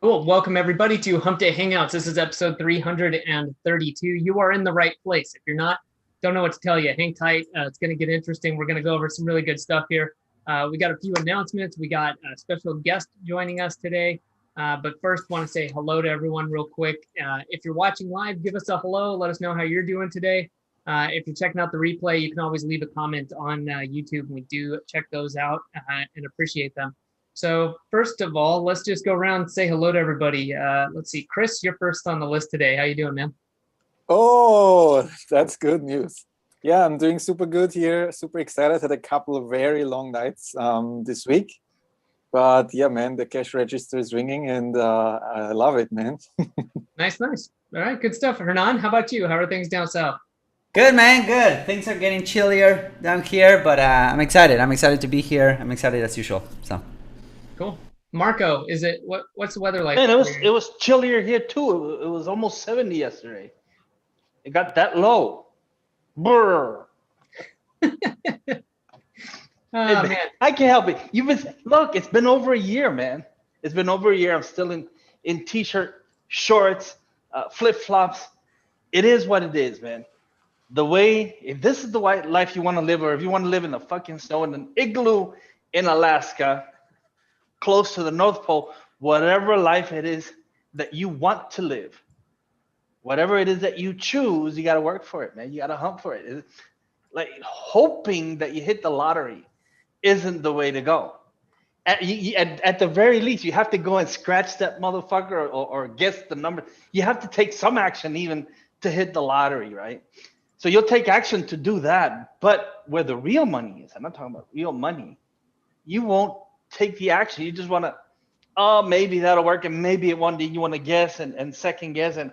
Cool. Welcome everybody to Hump Day Hangouts. This is episode 332. You are in the right place. If you're not, don't know what to tell you. Hang tight. It's going to get interesting. We're going to go over some really good stuff here. We got a few announcements. We got a special guest joining us today. But first, want to say hello to everyone real quick. If you're watching live, give us a hello. Let us know how you're doing today. If you're checking out the replay, you can always leave a comment on YouTube. We do check those out and appreciate them. So first of all, let's just go around and say hello to everybody. Let's see, Chris, you're first on the list today. How you doing, man? Oh, that's good news. Yeah, I'm doing super good here. Super excited. Had a couple of very long nights this week. But yeah, man, the cash register is ringing and I love it, man. Nice. All right, good stuff. Hernan, how about you? How are things down south? Good, man, good. Things are getting chillier down here, but I'm excited. I'm excited to be here. I'm excited as usual. So. Cool. Marco, is it what's the weather like? Man, it was chillier here too. It was almost 70 yesterday. It got that low. Brr. Man. I can't help it. Look, it's been over a year, man. It's been over a year. I'm still in t-shirt, shorts, flip-flops. It is what it is, man. If this is the life you want to live, or if you want to live in the fucking snow in an igloo in Alaska, close to the North Pole, whatever life it is that you want to live, whatever it is that you choose, you got to work for it, man. You got to hump for it. It's like hoping that you hit the lottery isn't the way to go. At the very least, you have to go and scratch that motherfucker or guess the number. You have to take some action even to hit the lottery, right? So you'll take action to do that. But where the real money is, I'm not talking about real money, you won't take the action. You just want to, oh, maybe that'll work, and maybe one day you want to guess and second guess, and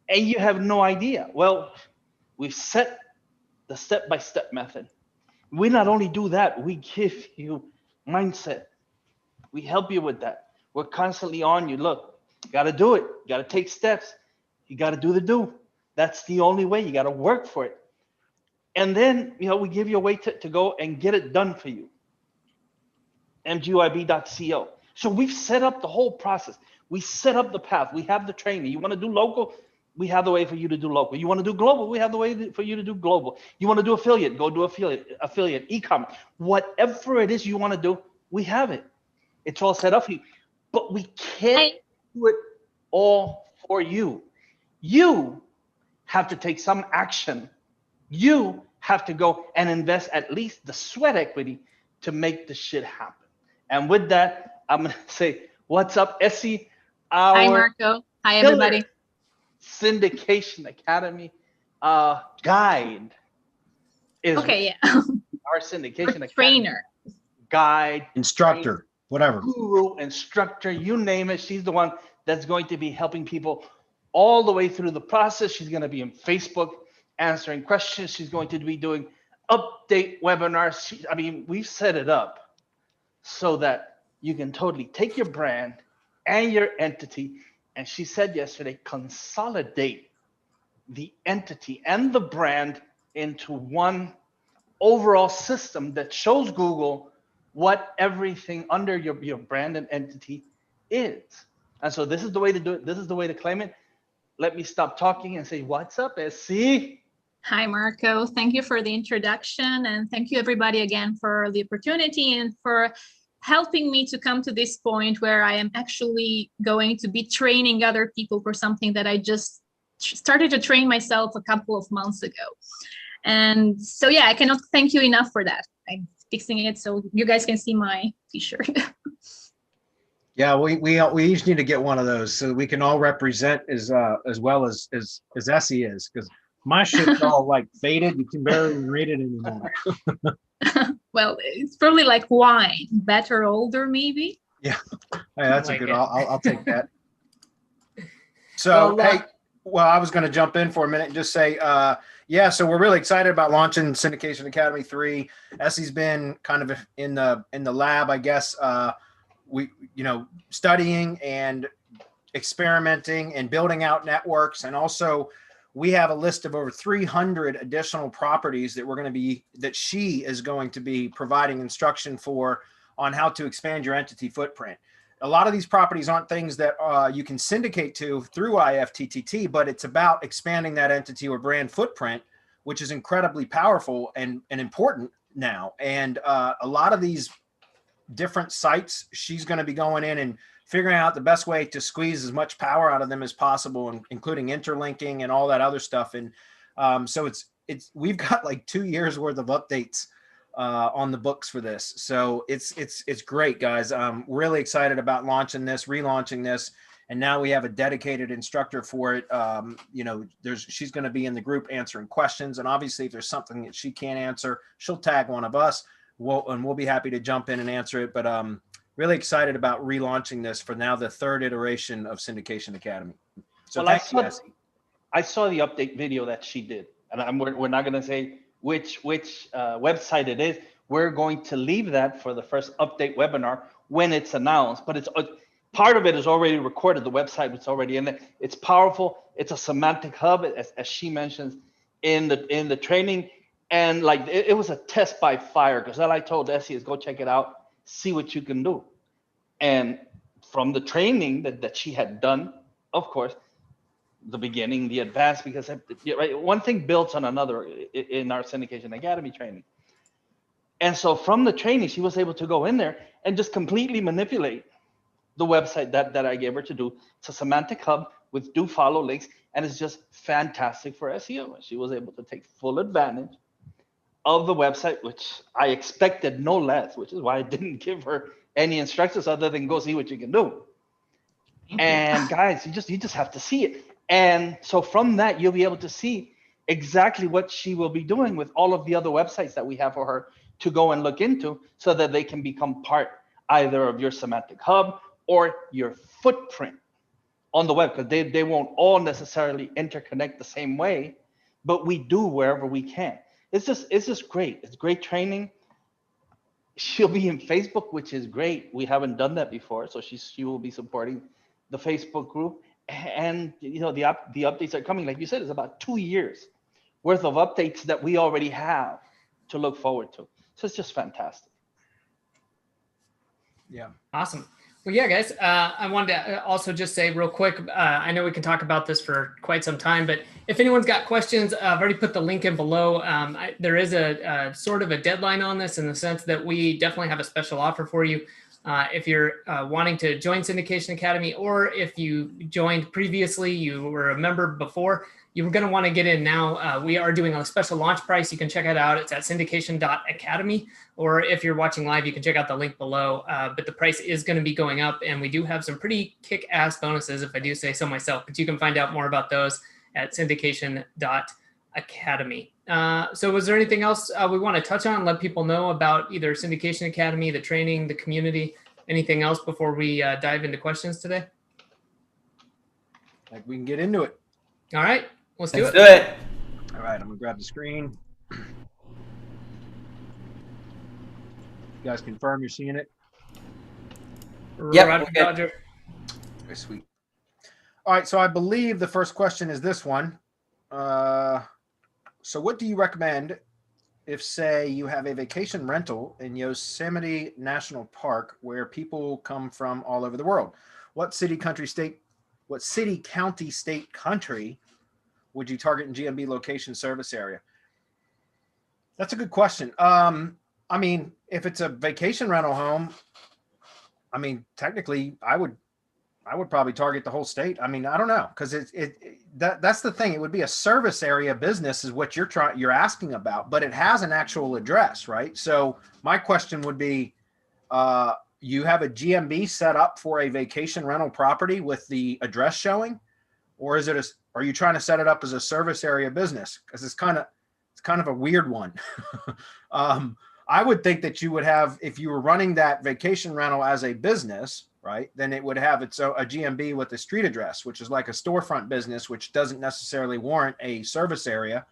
you have no idea. Well, we've set the step-by-step method. We not only do that, we give you mindset. We help you with that. We're constantly on you. Look, you got to do it. You got to take steps. You got to do the do. That's the only way. You got to work for it. And then, we give you a way to go and get it done for you. MGYB.co. So we've set up the whole process. We set up the path. We have the training. You want to do local? We have the way for you to do local. You want to do global? We have the way for you to do global. You want to do affiliate? Go do affiliate, e-commerce. Whatever it is you want to do, we have it. It's all set up for you. But we can't do it all for you. You have to take some action. You have to go and invest at least the sweat equity to make the shit happen. And with that, I'm going to say, what's up, Essie? Hi, Marco. Hi, everybody. Syndication Academy guide is our Syndication Academy trainer, guide, instructor, trainer, whatever, guru, instructor, you name it. She's the one that's going to be helping people all the way through the process. She's going to be on Facebook answering questions. She's going to be doing update webinars. We've set it up so that you can totally take your brand and your entity, and she said yesterday, consolidate the entity and the brand into one overall system that shows Google what everything under your brand and entity is. And so this is the way to do it. This is the way to claim it. Let me stop talking and say, what's up, SC? Hi, Marco. Thank you for the introduction. And thank you, everybody, again, for the opportunity and for helping me to come to this point where I am actually going to be training other people for something that I just started to train myself a couple of months ago. And so, yeah, I cannot thank you enough for that. I'm fixing it so you guys can see my t-shirt. Yeah, we each need to get one of those so we can all represent as well as Essie is, because my shit's all like faded. You can barely read it anymore. Well, it's probably like wine, better older maybe. Yeah, hey, that's a good. I'll take that. So I was going to jump in for a minute and just say, yeah. So we're really excited about launching Syndication Academy 3. Essie's been kind of in the lab, I guess. We studying and experimenting and building out networks, and also we have a list of over 300 additional properties that she is going to be providing instruction for on how to expand your entity footprint. a lot of these properties aren't things that you can syndicate to through IFTTT, but it's about expanding that entity or brand footprint, which is incredibly powerful and important now. And a lot of these different sites, she's going to be going in and figuring out the best way to squeeze as much power out of them as possible, including interlinking and all that other stuff. And so we've got like 2 years worth of updates on the books for this. So it's great, guys. I'm really excited about launching this, relaunching this. And now we have a dedicated instructor for it. You know, she's going to be in the group answering questions. And obviously if there's something that she can't answer, she'll tag one of us. We'll be happy to jump in and answer it. But really excited about relaunching this for now, the 3rd iteration of Syndication Academy. So well, I saw the update video that she did. And we're not going to say which website it is. We're going to leave that for the first update webinar when it's announced. But it's part of it is already recorded. The website was already in there. It's powerful. It's a semantic hub, as she mentions in the training. And like it was a test by fire, because all I told Essie is go check it out, see what you can do. And from the training that she had done, of course, the beginning, the advanced, because right, one thing builds on another in our Syndication Academy training. And so from the training, she was able to go in there and just completely manipulate the website that I gave her to do. It's a semantic hub with do follow links, and it's just fantastic for SEO. She was able to take full advantage of the website, which I expected no less, which is why I didn't give her any instructions other than go see what you can do. And guys, you just have to see it. And so from that, you'll be able to see exactly what she will be doing with all of the other websites that we have for her to go and look into, so that they can become part either of your semantic hub or your footprint on the web, because they won't all necessarily interconnect the same way, but we do wherever we can. It's just great. It's great training. She'll be in Facebook, which is great. We haven't done that before, so she will be supporting the Facebook group. And you know, the updates are coming. Like you said, it's about 2 years worth of updates that we already have to look forward to. So it's just fantastic. Yeah. Awesome. Well, yeah, guys, I wanted to also just say real quick, I know we can talk about this for quite some time, but if anyone's got questions, I've already put the link in below. There is a sort of a deadline on this, in the sense that we definitely have a special offer for you. If you're wanting to join Syndication Academy, or if you joined previously, you were a member before, you're going to want to get in now. We are doing a special launch price. You can check it out. It's at syndication.academy, or if you're watching live, you can check out the link below. But the price is going to be going up, and we do have some pretty kick-ass bonuses, if I do say so myself. But you can find out more about those at syndication.academy. So was there anything else we want to touch on, let people know about either Syndication Academy, the training, the community, anything else before we dive into questions today? Like, we can get into it. All right, let's do it. All right, I'm gonna grab the screen. You guys confirm you're seeing it? Yep. Roger, Okay. Roger. Very sweet. All right, so I believe the first question is this one. So what do you recommend if, say, you have a vacation rental in Yosemite National Park where people come from all over the world? What city, county, state, country would you target in GMB location service area? That's a good question. I mean, if it's a vacation rental home, I mean, technically I would probably target the whole state. I mean, I don't know, because that's the thing. It would be a service area business is what you're asking about, but it has an actual address, right? So my question would be, you have a GMB set up for a vacation rental property with the address showing, or are you trying to set it up as a service area business? Because it's kind of a weird one. I would think that you would have, if you were running that vacation rental as a business, right, then it would have a GMB with a street address, which is like a storefront business, which doesn't necessarily warrant a service area.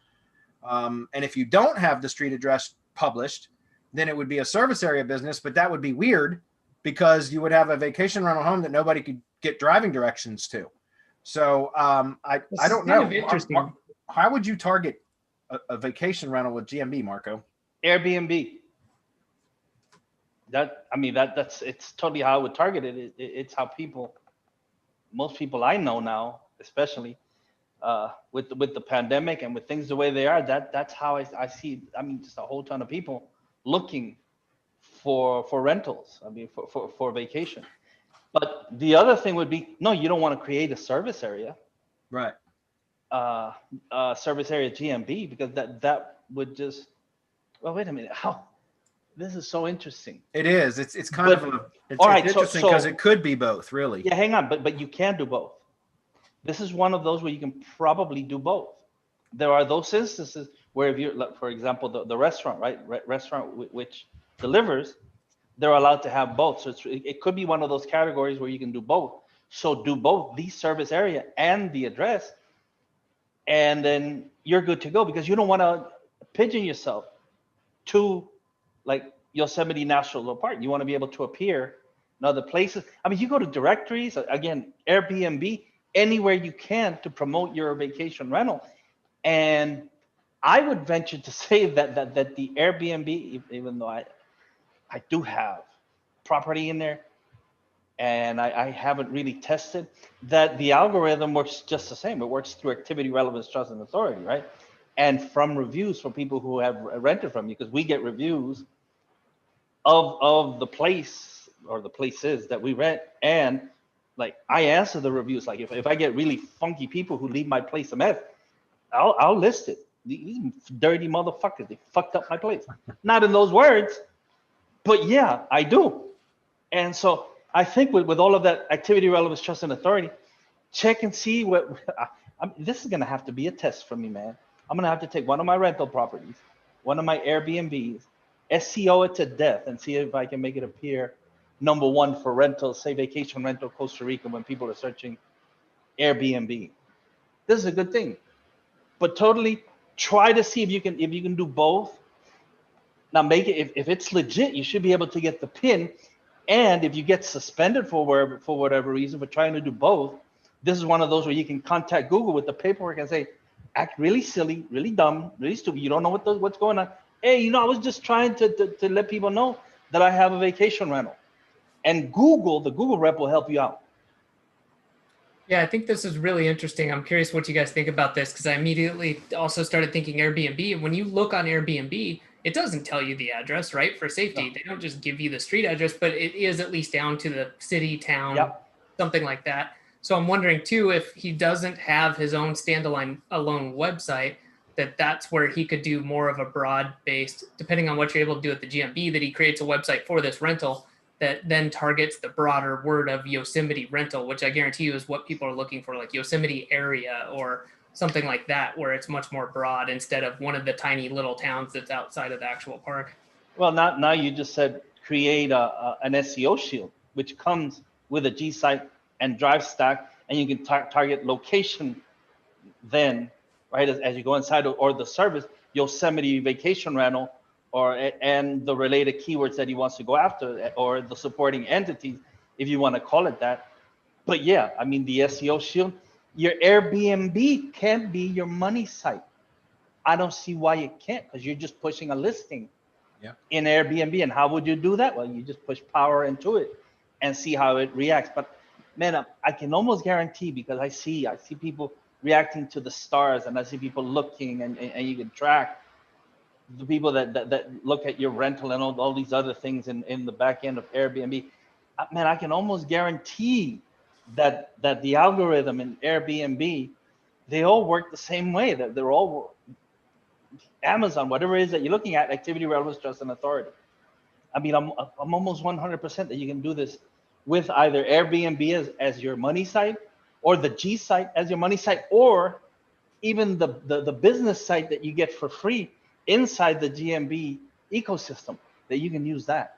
And if you don't have the street address published, then it would be a service area business, but that would be weird because you would have a vacation rental home that nobody could get driving directions to. So I don't know. Interesting. How would you target a vacation rental with GMB, Marco? Airbnb. that's it's totally how I would target it. It's how most people I know now, especially with the pandemic and with things the way they are, that's how I see. I mean, just a whole ton of people looking for rentals. I mean, for vacation. But the other thing would be, no, you don't want to create a service area, Right. Service area GMB, because that would just, well, wait a minute, how, this is so interesting. It is. It's kind But- of it's all right, interesting so- because it could be both, really. Yeah, hang on, but you can do both. This is one of those where you can probably do both. There are those instances where if you're, like, for example, the restaurant, right? Restaurant which delivers, they're allowed to have both. So it could be one of those categories where you can do both. So do both the service area and the address, and then you're good to go, because you don't want to pigeon yourself to like Yosemite National Park. You want to be able to appear in other places. I mean, you go to directories, again, Airbnb, anywhere you can to promote your vacation rental. And I would venture to say that the Airbnb, even though I do have property in there, and I haven't really tested, that the algorithm works just the same. It works through activity, relevance, trust, and authority, right? And from reviews from people who have rented from you, because we get reviews of the place or the places that we rent. And like, I answer the reviews. Like if I get really funky people who leave my place a mess, I'll list it. These dirty motherfuckers, they fucked up my place. Not in those words, but yeah, I do. And so I think with all of that activity, relevance, trust, and authority, check and see what, this is going to have to be a test for me, man. I'm going to have to take one of my rental properties, one of my Airbnbs, SEO it to death, and see if I can make it appear #1 for rentals, say vacation rental Costa Rica, when people are searching Airbnb. This is a good thing, but totally try to see if you can do both. Now make it, if it's legit, you should be able to get the pin. And if you get suspended for whatever reason for trying to do both, this is one of those where you can contact Google with the paperwork and say, act really silly, really dumb, really stupid. You don't know what's going on. Hey, I was just trying to let people know that I have a vacation rental. And the Google rep will help you out. Yeah, I think this is really interesting. I'm curious what you guys think about this, because I immediately also started thinking Airbnb. And when you look on Airbnb, it doesn't tell you the address, right? For safety, They don't just give you the street address, but it is at least down to the city, town, something like that. So I'm wondering too, if he doesn't have his own standalone website, that's where he could do more of a broad-based, depending on what you're able to do at the GMB, that he creates a website for this rental that then targets the broader word of Yosemite rental, which I guarantee you is what people are looking for, like Yosemite area or something like that, where it's much more broad instead of one of the tiny little towns that's outside of the actual park. Well, now you just said create an SEO shield, which comes with a GSite and Drive Stack, and you can target location then, right, as you go inside, or the service, Yosemite vacation rental, and the related keywords that he wants to go after, or the supporting entities, if you want to call it that. But yeah, I mean, the SEO shield, your Airbnb can't be your money site. I don't see why it can't, because you're just pushing a listing in Airbnb. And how would you do that? Well, you just push power into it and see how it reacts. But man, I can almost guarantee, because I see people reacting to the stars, and I see people looking, and you can track the people that look at your rental and all these other things in the back end of Airbnb. Man, I can almost guarantee that the algorithm in Airbnb, they all work the same way. That they're all Amazon, whatever it is that you're looking at, activity, relevance, trust, and authority. I mean, I'm almost 100% that you can do this with either Airbnb as your money site, or the GSite as your money site, or even the business site that you get for free inside the GMB ecosystem, that you can use that.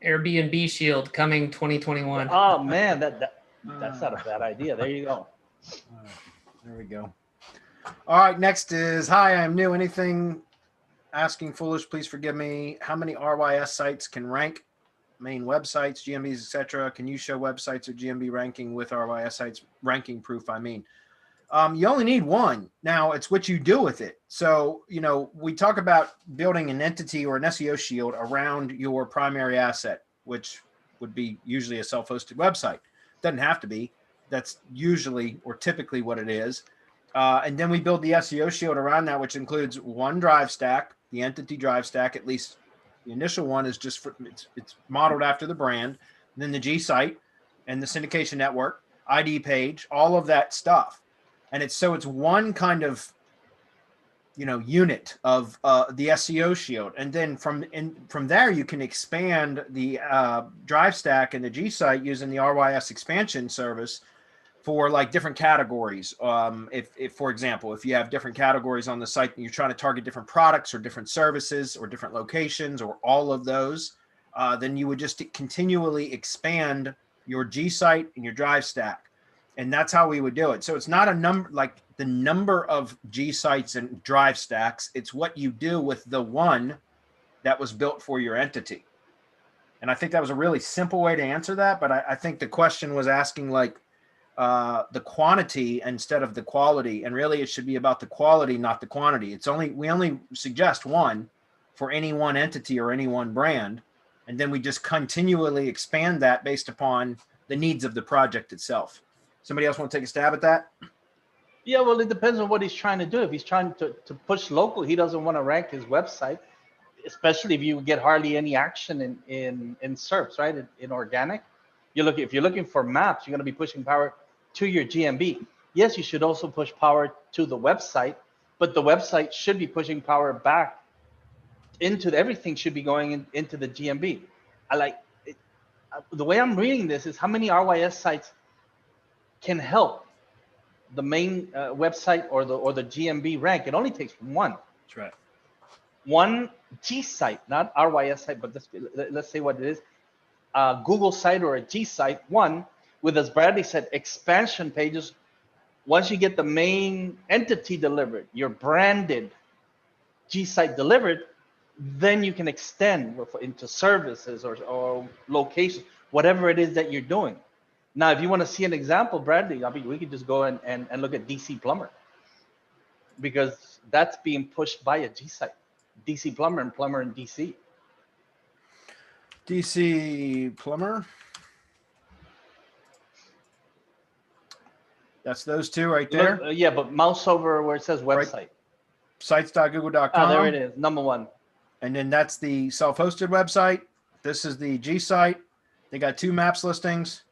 Airbnb Shield coming 2021. Oh man, that's not a bad idea. There you go. There we go. All right, next is, hi, I'm new. Anything asking foolish, please forgive me. How many RYS sites can rank? Main websites, GMBs, etc. Can you show websites of GMB ranking with RYS sites ranking proof? I mean, You only need one. Now it's what you do with it. So, we talk about building an entity or an SEO shield around your primary asset, which would be usually a self-hosted website. Doesn't have to be. That's usually or typically what it is. And then we build the SEO shield around that, which includes one drive stack, the entity drive stack. At least the initial one is just it's modeled after the brand. And then the GSite and the syndication network, ID page, all of that stuff. And it's one kind of, unit of the SEO shield. And then from there, you can expand the drive stack and the GSite using the RYS expansion service for like different categories. If for example, if you have different categories on the site and you're trying to target different products or different services or different locations or all of those, then you would just continually expand your GSite and your drive stack. And that's how we would do it. So it's not a number, like the number of GSites and drive stacks. It's what you do with the one that was built for your entity. And I think that was a really simple way to answer that. But I think the question was asking like the quantity instead of the quality. And really it should be about the quality, not the quantity. We only suggest one for any one entity or any one brand. And then we just continually expand that based upon the needs of the project itself. Somebody else want to take a stab at that? Yeah, well, it depends on what he's trying to do. If he's trying to push local, he doesn't want to rank his website, especially if you get hardly any action in SERPs, right? In organic. If you're looking for maps, you're going to be pushing power to your GMB. Yes, you should also push power to the website, but the website should be pushing power back into everything should be going into the GMB. The way I'm reading this is how many RYS sites can help the main website or the GMB rank. It only takes one. That's right. One GSite, not RYS site, but let's say what it is. Google site or a GSite, one with, as Bradley said, expansion pages. Once you get the main entity delivered, your branded GSite delivered, then you can extend into services or locations, whatever it is that you're doing. Now, if you want to see an example, Bradley, we could just go and look at DC Plumber, because that's being pushed by a GSite, DC Plumber and Plumber in DC. DC Plumber. That's those two right there. Look, yeah, but mouse over where it says website. Right. Sites.google.com. Oh, there it is, number one. And then that's the self-hosted website. This is the GSite. They got 2 maps listings.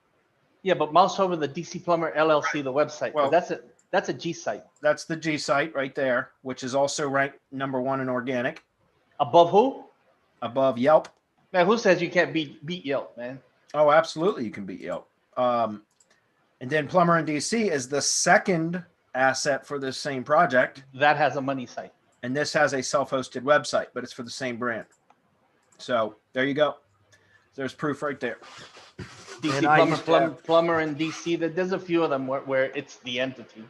Yeah, but mouse over the DC Plumber LLC, the website. Well, that's a GSite. That's the GSite right there, which is also ranked number 1 in organic. Above who? Above Yelp. Man, who says you can't beat Yelp, man? Oh, absolutely, you can beat Yelp. And then Plumber in DC is the second asset for this same project. That has a money site. And this has a self-hosted website, but it's for the same brand. So there you go. There's proof right there. DC Plumber in DC. There's a few of them where it's the entity.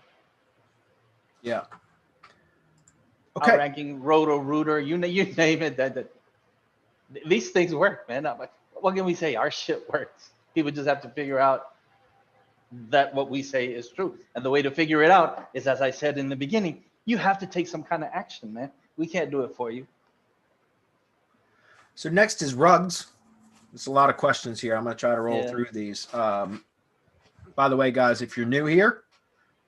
Yeah. Okay. Ranking, Roto-Rooter, you name it. That these things work, man. What can we say? Our shit works. People just have to figure out that what we say is true. And the way to figure it out is, as I said in the beginning, you have to take some kind of action, man. We can't do it for you. So next is rugs. There's a lot of questions here. I'm going to try to roll through these. By the way, guys, if you're new here,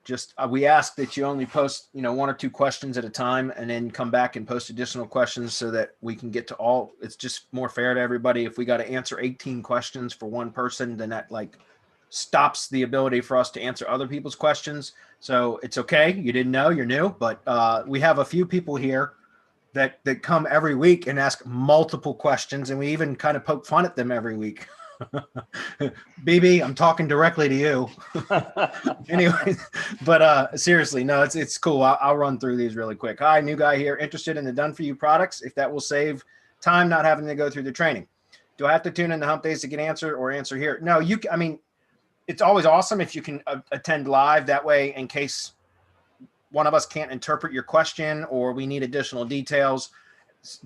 just we ask that you only post 1 or 2 questions at a time, and then come back and post additional questions so that we can get to all. It's just more fair to everybody. If we got to answer 18 questions for one person, then that stops the ability for us to answer other people's questions. So it's okay. You didn't know, you're new, but we have a few people here that come every week and ask multiple questions, and we even kind of poke fun at them every week. BB, I'm talking directly to you. Anyway, but seriously, no, it's cool. I'll run through these really quick. Hi, new guy here, interested in the done for you products, if that will save time not having to go through the training. Do I have to tune in the Humpdays to get answer or answer here? No, it's always awesome if you can attend live. That way, in case one of us can't interpret your question or we need additional details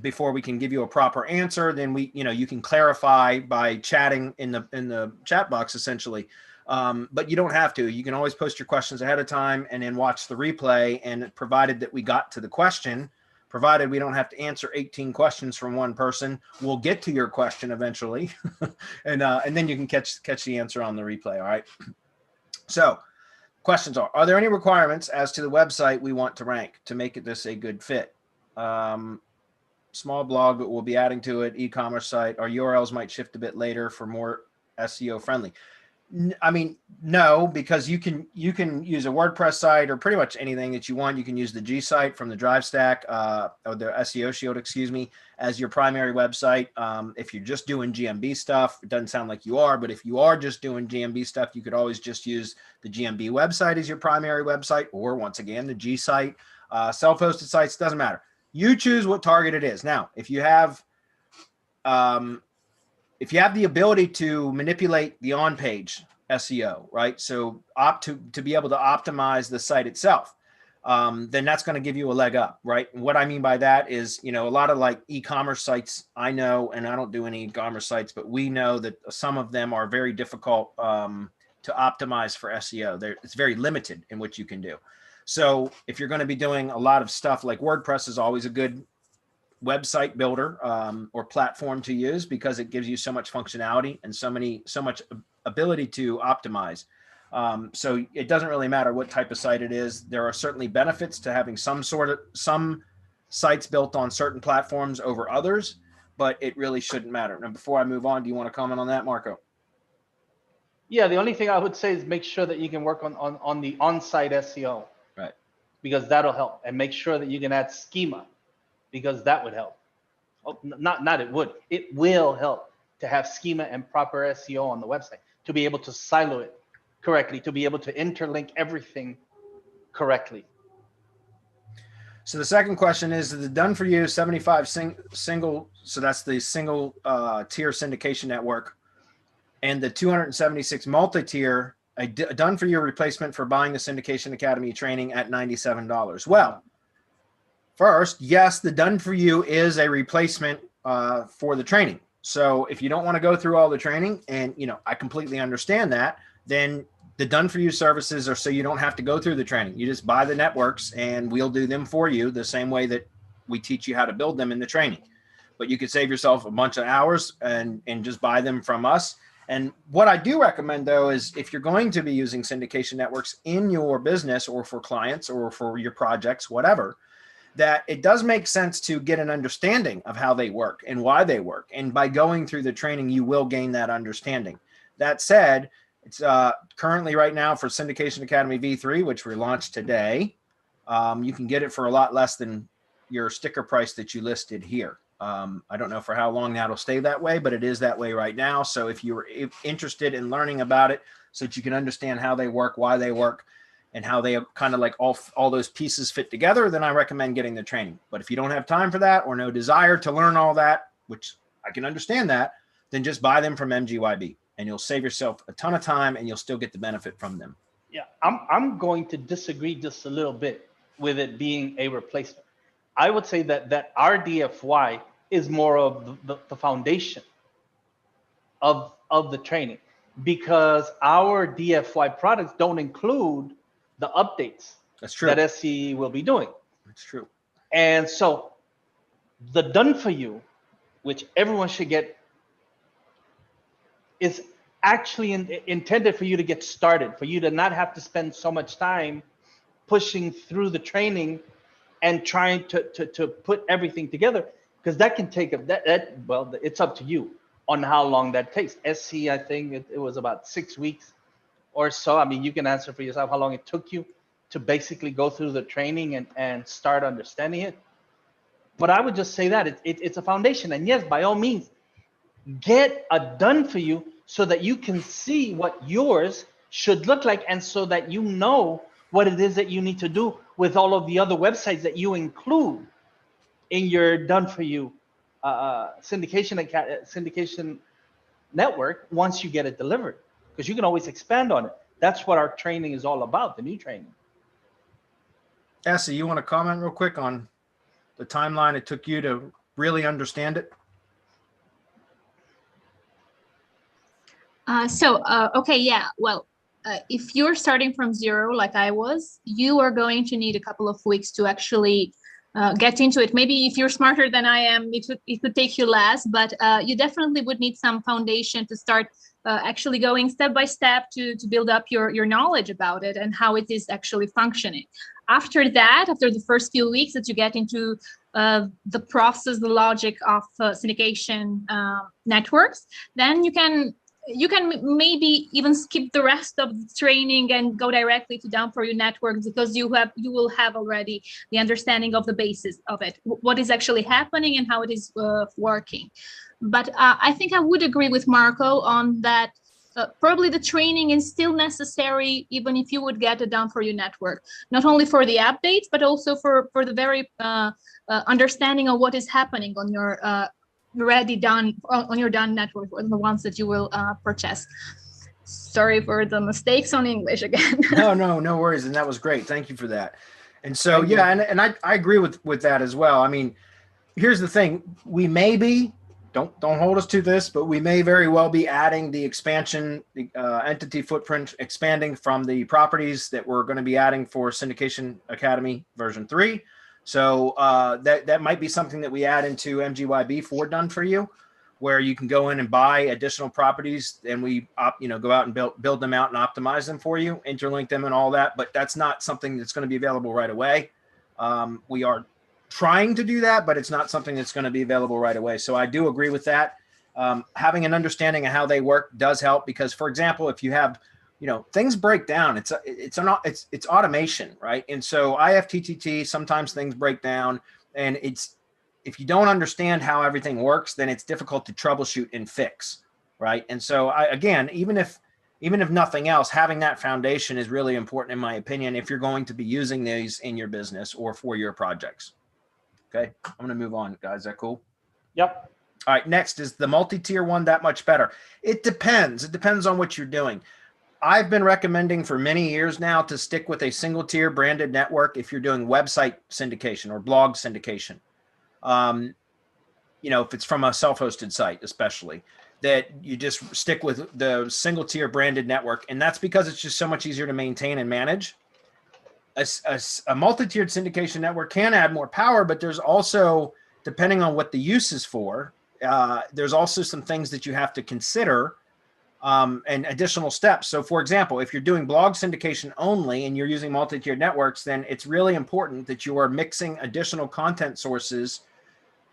before we can give you a proper answer, then you can clarify by chatting in the chat box essentially. But you don't have to. You can always post your questions ahead of time and then watch the replay. And provided that we got to the question, provided we don't have to answer 18 questions from one person, we'll get to your question eventually. and then you can catch the answer on the replay. All right. So questions are there any requirements as to the website we want to rank to make this a good fit? Small blog, but we'll be adding to it. E-commerce site. Our URLs might shift a bit later for more SEO friendly. I mean, no, because you can use a WordPress site or pretty much anything that you want. You can use the GSite from the Drive Stack or the SEO Shield, excuse me, as your primary website. If you're just doing GMB stuff, it doesn't sound like you are, but if you are just doing GMB stuff, you could always just use the GMB website as your primary website, or once again, the GSite, self-hosted sites, doesn't matter. You choose what target it is. Now, if you have the ability to manipulate the on-page SEO, right? So to be able to optimize the site itself, then that's going to give you a leg up, right? And what I mean by that is, a lot of like e-commerce sites I know, and I don't do any e-commerce sites, but we know that some of them are very difficult to optimize for SEO. It's very limited in what you can do. So if you're going to be doing a lot of stuff, like WordPress is always a good website builder or platform to use because it gives you so much functionality and so much ability to optimize. So it doesn't really matter what type of site it is. There are certainly benefits to having some sites built on certain platforms over others, but it really shouldn't matter. Now, before I move on, do you want to comment on that, Marco? Yeah, the only thing I would say is make sure that you can work on the on-site SEO. Right. Because that'll help. And make sure that you can add schema, because that would help. Oh, it will help to have schema and proper SEO on the website, to be able to silo it correctly, to be able to interlink everything correctly. So the second question is the done for you 75 single. So that's the single tier syndication network, and the 276 multi-tier, a done for you replacement for buying the Syndication Academy training at $97. Well, first, yes, the done for you is a replacement for the training. So if you don't want to go through all the training, and I completely understand that, then the done for you services are so you don't have to go through the training. You just buy the networks and we'll do them for you the same way that we teach you how to build them in the training. But you could save yourself a bunch of hours and just buy them from us. And what I do recommend, though, is if you're going to be using syndication networks in your business or for clients or for your projects, whatever, that it does make sense to get an understanding of how they work and why they work. And by going through the training, you will gain that understanding. That said, it's currently right now for Syndication Academy V3, which we launched today. You can get it for a lot less than your sticker price that you listed here. I don't know for how long that'll stay that way, but it is that way right now. So if you're interested in learning about it so that you can understand how they work, why they work, and how they kind of like all those pieces fit together, then I recommend getting the training. But if you don't have time for that or no desire to learn all that, which I can understand that, then just buy them from MGYB and you'll save yourself a ton of time and you'll still get the benefit from them. Yeah, I'm going to disagree just a little bit with it being a replacement. I would say that our DFY is more of the foundation of the training, because our DFY products don't include the updates that SE will be doing. That's true. And so the done for you, which everyone should get, is actually intended for you to get started, for you to not have to spend so much time pushing through the training and trying to put everything together, because that can take well, it's up to you on how long that takes. SC, I think it was about 6 weeks or so. I mean, you can answer for yourself how long it took you to basically go through the training and start understanding it. But I would just say that it's a foundation. And yes, by all means, get a done for you so that you can see what yours should look like, and so that you know what it is that you need to do with all of the other websites that you include in your done for you syndication network once you get it delivered, because you can always expand on it. That's what our training is all about, the new training. Essie, you want to comment real quick on the timeline it took you to really understand it? Okay, yeah. Well, if you're starting from zero, like I was, you are going to need a couple of weeks to actually get into it. Maybe if you're smarter than I am, it could take you less, but you definitely would need some foundation to start actually going step by step to build up your knowledge about it and how it is actually functioning. After that, after the first few weeks that you get into the process, the logic of syndication networks, then you can maybe even skip the rest of the training and go directly to done for you network, because you will have already the understanding of the basis of it, what is actually happening and how it is working. But I think I would agree with Marco on that. Probably the training is still necessary, even if you would get a done for you network, not only for the updates, but also for the very understanding of what is happening on your on your done network, or the ones that you will purchase. Sorry for the mistakes on English again. No worries. And that was great. Thank you for that. And so, yeah, and I agree with that as well. I mean, here's the thing. We may be, don't hold us to this, but we may very well be adding the expansion, entity footprint, expanding from the properties that we're going to be adding for Syndication Academy version 3. So that might be something that we add into MGYB for done for you, where you can go in and buy additional properties, and we go out and build them out and optimize them for you, interlink them and all that. But that's not something that's going to be available right away. We are trying to do that, but it's not something that's going to be available right away. So I do agree with that. Having an understanding of how they work does help, because, for example, if you have, things break down, it's automation, right? And so IFTTT, sometimes things break down, and if you don't understand how everything works, then it's difficult to troubleshoot and fix, right? And so again, even if nothing else, having that foundation is really important, in my opinion, if you're going to be using these in your business or for your projects. Okay, I'm going to move on, guys. Is that cool? Yep. All right, next is the multi-tier one that much better? It depends. It depends on what you're doing. I've been recommending for many years now to stick with a single tier branded network if you're doing website syndication or blog syndication. If it's from a self-hosted site, especially, that you just stick with the single tier branded network. And that's because it's just so much easier to maintain and manage. A multi-tiered syndication network can add more power, but there's also, depending on what the use is for, there's also some things that you have to consider and additional steps. So, for example, if you're doing blog syndication only and you're using multi-tiered networks, then it's really important that you are mixing additional content sources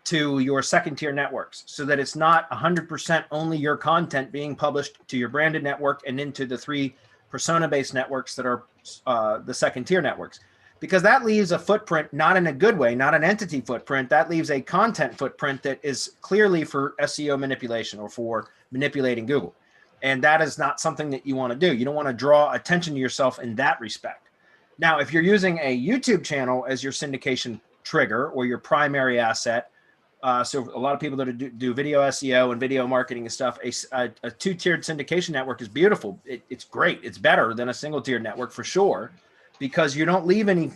to your second tier networks, so that it's not 100% only your content being published to your branded network and into the 3 persona-based networks that are the second tier networks, because that leaves a footprint, not in a good way, not an entity footprint. That leaves a content footprint that is clearly for SEO manipulation or for manipulating Google. And that is not something that you want to do. You don't want to draw attention to yourself in that respect. Now, if you're using a YouTube channel as your syndication trigger or your primary asset, so a lot of people that do video SEO and video marketing and stuff, a 2-tiered syndication network is beautiful. It's great. It's better than a single-tiered network for sure, because you don't leave any.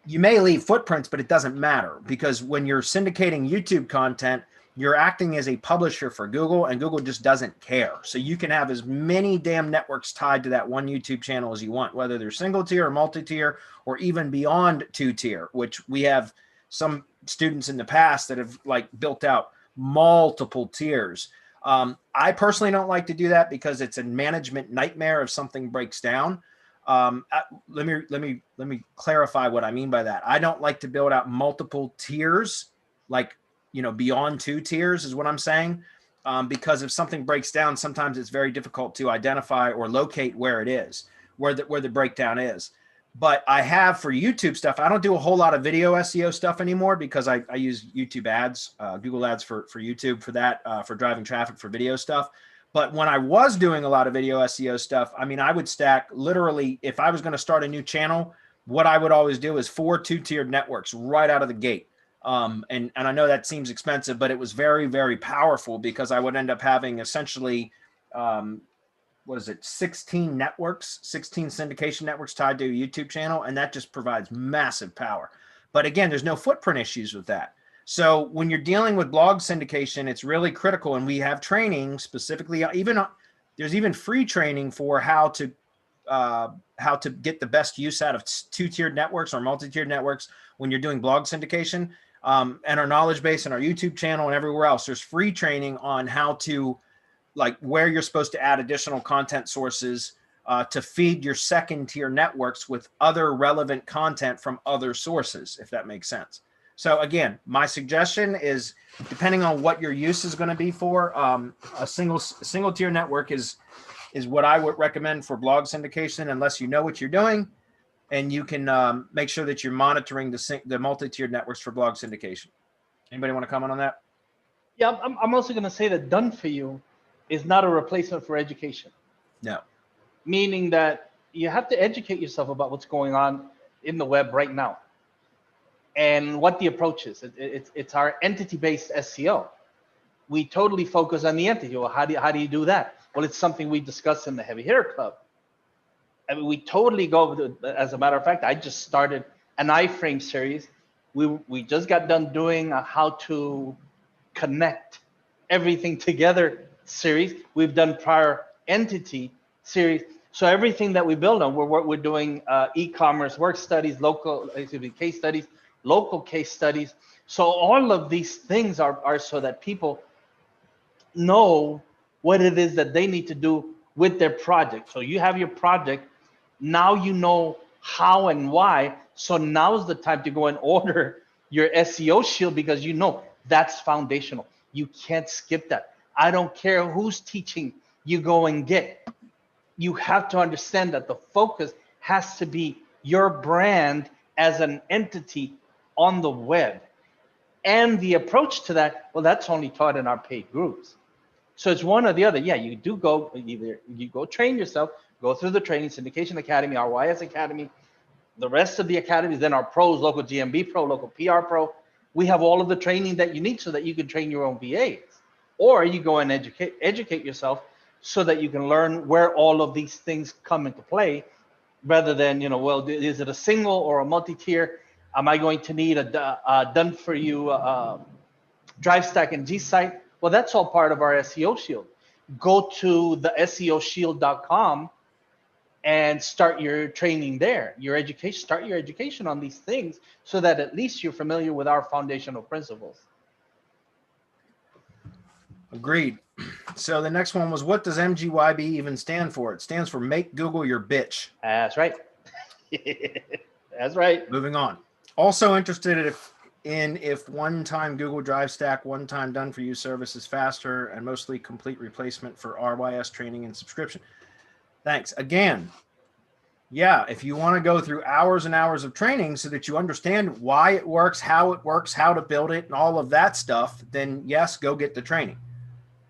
You may leave footprints, but it doesn't matter, because when you're syndicating YouTube content, you're acting as a publisher for Google, and Google just doesn't care. So you can have as many damn networks tied to that one YouTube channel as you want, whether they're single-tier or multi-tier or even beyond 2-tier, which we have some students in the past that have built out multiple tiers. I personally don't like to do that because it's a management nightmare if something breaks down. Let me clarify what I mean by that. I don't like to build out multiple tiers, beyond 2 tiers is what I'm saying. Because if something breaks down, sometimes it's very difficult to identify or locate where it is, where the breakdown is. But I have for YouTube stuff, I don't do a whole lot of video SEO stuff anymore, because I use YouTube ads, Google ads for YouTube for that, for driving traffic for video stuff. But when I was doing a lot of video SEO stuff, I mean, I would stack literally, if I was going to start a new channel, what I would always do is 4 2-tiered networks right out of the gate. And I know that seems expensive, but it was very, very powerful, because I would end up having essentially, 16 networks, 16 syndication networks tied to a YouTube channel. And that just provides massive power. But again, there's no footprint issues with that. So when you're dealing with blog syndication, it's really critical. And we have training specifically, there's even free training for how to how to get the best use out of two-tiered networks or multi-tiered networks when you're doing blog syndication, and our knowledge base and our YouTube channel and everywhere else. There's free training on how to, like, where you're supposed to add additional content sources to feed your second tier networks with other relevant content from other sources, if that makes sense. So again, my suggestion is, depending on what your use is going to be for, a single tier network is what I would recommend for blog syndication, unless you know what you're doing and you can make sure that you're monitoring the multi-tiered networks for blog syndication. Anybody want to comment on that? Yeah, I'm also going to say that done for you is not a replacement for education. No. Meaning that you have to educate yourself about what's going on in the web right now and what the approach is. It's our entity-based SEO. We totally focus on the entity. Well, how do you do that? Well, it's something we discuss in the Heavy Hitter Club. I mean, we totally go, as a matter of fact, I just started an iframe series. We just got done doing a how to connect everything together series. We've done prior entity series. So everything that we build on, we're doing e-commerce work studies, case studies, local case studies. So all of these things are so that people know what it is that they need to do with their project. So you have your project, now you know how and why. So now's the time to go and order your SEO shield, because you know that's foundational. You can't skip that. I don't care who's teaching, you go and get. You have to understand that the focus has to be your brand as an entity on the web. And the approach to that, well, that's only taught in our paid groups. So it's one or the other. Yeah, you do go, either you go train yourself, go through the training, Syndication Academy, our YS Academy, the rest of the academies, then our pros, local GMB Pro, local PR Pro. We have all of the training that you need so that you can train your own VAs. Or you go and educate yourself so that you can learn where all of these things come into play, rather than, you know, well, is it a single or a multi-tier? Am I going to need a done for you drive stack and GSite? Well, that's all part of our SEO shield. Go to the SEOshield.com and start your training there, your education, start your education on these things so that at least you're familiar with our foundational principles. Agreed. So the next one was, what does MGYB even stand for? It stands for Make Google Your Bitch. That's right. That's right. Moving on. Also interested if one-time Google Drive Stack, one-time done for you service is faster and mostly complete replacement for RYS training and subscription. Thanks. Again, yeah, if you want to go through hours and hours of training so that you understand why it works, how to build it, and all of that stuff, then yes, go get the training.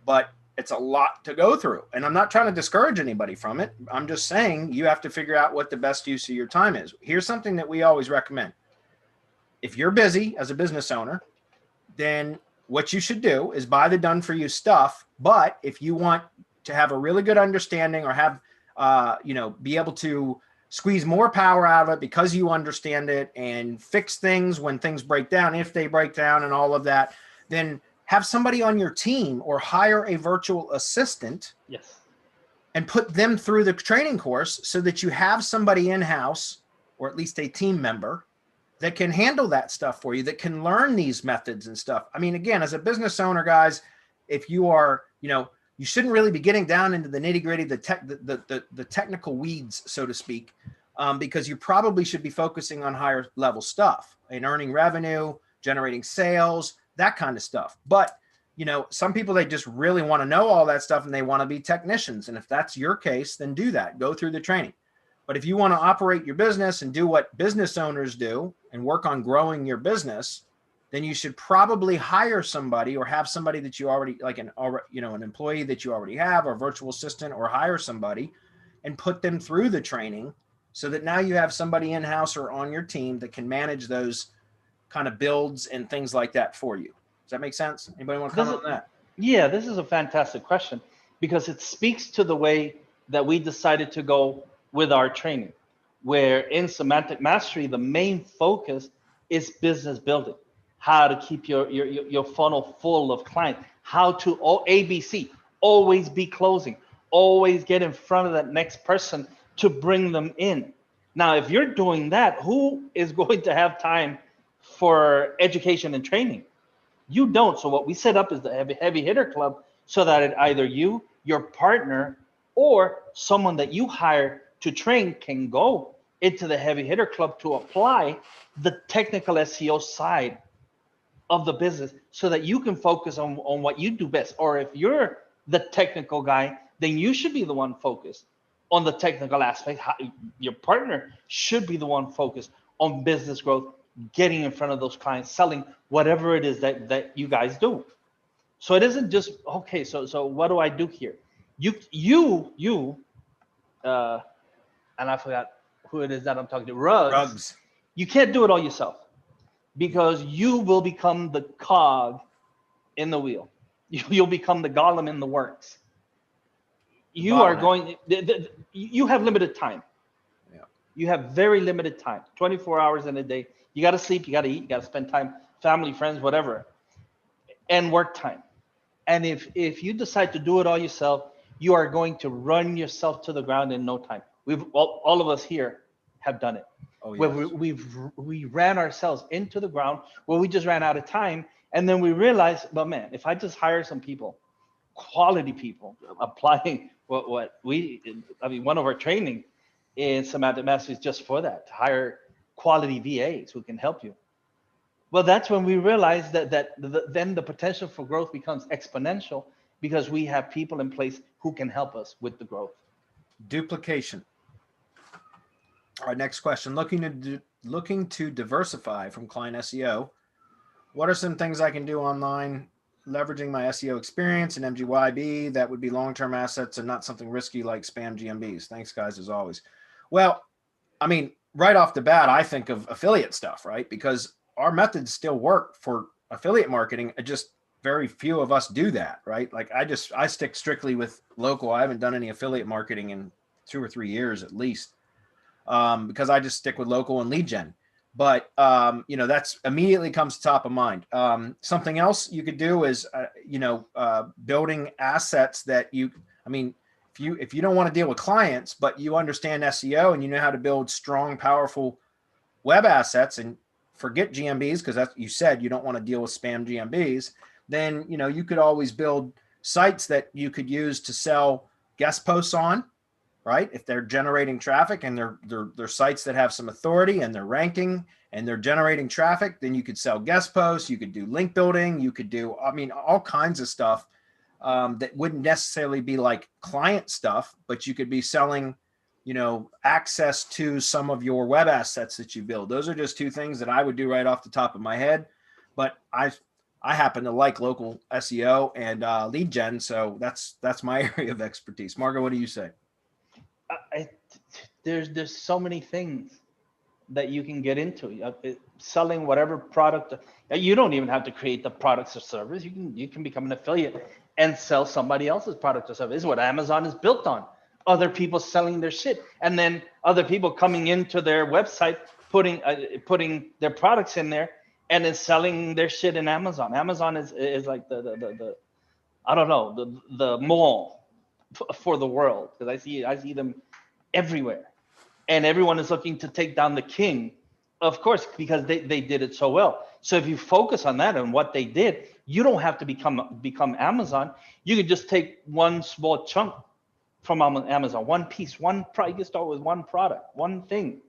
But it's a lot to go through. And I'm not trying to discourage anybody from it. I'm just saying you have to figure out what the best use of your time is. Here's something that we always recommend. If you're busy as a business owner, then what you should do is buy the done for you stuff. But if you want to have a really good understanding or have, be able to squeeze more power out of it because you understand it and fix things when things break down, if they break down and all of that, then have somebody on your team or hire a virtual assistant. Yes. And put them through the training course so that you have somebody in-house, or at least a team member, that can handle that stuff for you, that can learn these methods and stuff. I mean, again, as a business owner, guys, if you are, you shouldn't really be getting down into the nitty-gritty, the technical weeds, so to speak, because you probably should be focusing on higher level stuff and earning revenue, generating sales, that kind of stuff. But, some people, they just really want to know all that stuff and they want to be technicians. And if that's your case, then do that. Go through the training. But if you want to operate your business and do what business owners do and work on growing your business, then you should probably hire somebody or have somebody that you already, like an employee that you already have, or virtual assistant, or hire somebody and put them through the training so that now you have somebody in-house or on your team that can manage those kind of builds and things like that for you. Does that make sense? Anybody want to comment on that? Yeah, this is a fantastic question because it speaks to the way that we decided to go with our training, where in Semantic Mastery, the main focus is business building, how to keep your funnel full of clients, how to ABC, always be closing, always get in front of that next person to bring them in. Now, if you're doing that, who is going to have time for education and training? You don't. So what we set up is the heavy hitter club, so that either you, your partner, or someone that you hire to train can go into the heavy hitter club to apply the technical SEO side of the business, so that you can focus on what you do best. Or if you're the technical guy, then you should be the one focused on the technical aspect. Your partner should be the one focused on business growth, getting in front of those clients, selling whatever it is that you guys do. So it isn't just, okay, so what do I do here? And I forgot who it is that I'm talking to. Rugs. You can't do it all yourself, because you will become the cog in the wheel. You'll become the golem in the works. You are going, you have limited time. Yeah. You have very limited time, 24 hours in a day. You got to sleep, you got to eat, you got to spend time, family, friends, whatever, and work time. And if you decide to do it all yourself, you are going to run yourself to the ground in no time. All of us here have done it. Oh, yes. Where we ran ourselves into the ground, where we just ran out of time. And then we realized, well, man, if I just hire some people, quality people, applying one of our training in Semantic Mastery is just for that, to hire quality VAs who can help you. Well, that's when we realized that then the potential for growth becomes exponential, because we have people in place who can help us with the growth. Duplication. All right, next question. Looking to diversify from client SEO. What are some things I can do online, leveraging my SEO experience in MGYB that would be long-term assets and not something risky like spam Gmbs? Thanks, guys, as always. Well, I mean, right off the bat, I think of affiliate stuff, right? Because our methods still work for affiliate marketing. Just very few of us do that, right? Like I stick strictly with local. I haven't done any affiliate marketing in 2 or 3 years at least, because I just stick with local and lead gen. But that's immediately comes top of mind. Something else you could do is building assets that if you don't want to deal with clients, but you understand SEO and you know how to build strong, powerful web assets, and forget GMBs, because that's, you said you don't want to deal with spam GMBs, then you could always build sites that you could use to sell guest posts on, right? If they're generating traffic and they're sites that have some authority and they're ranking and they're generating traffic, then you could sell guest posts, you could do link building, you could do, all kinds of stuff that wouldn't necessarily be like client stuff, but you could be selling, access to some of your web assets that you build. Those are just 2 things that I would do right off the top of my head. But I happen to like local SEO and lead gen, so that's my area of expertise. Margo, what do you say? There's so many things that you can get into. Selling whatever product. You don't even have to create the products or service. You can become an affiliate and sell somebody else's product or service. This is what Amazon is built on. Other people selling their shit, and then other people coming into their website, putting their products in there, and then selling their shit in Amazon. Amazon is like the I don't know, the mall for the world, because I see them everywhere, and everyone is looking to take down the king, of course, because they did it so well. So if you focus on that and what they did, you don't have to become Amazon. You can just take one small chunk from Amazon, one piece, you can start with one product, one thing,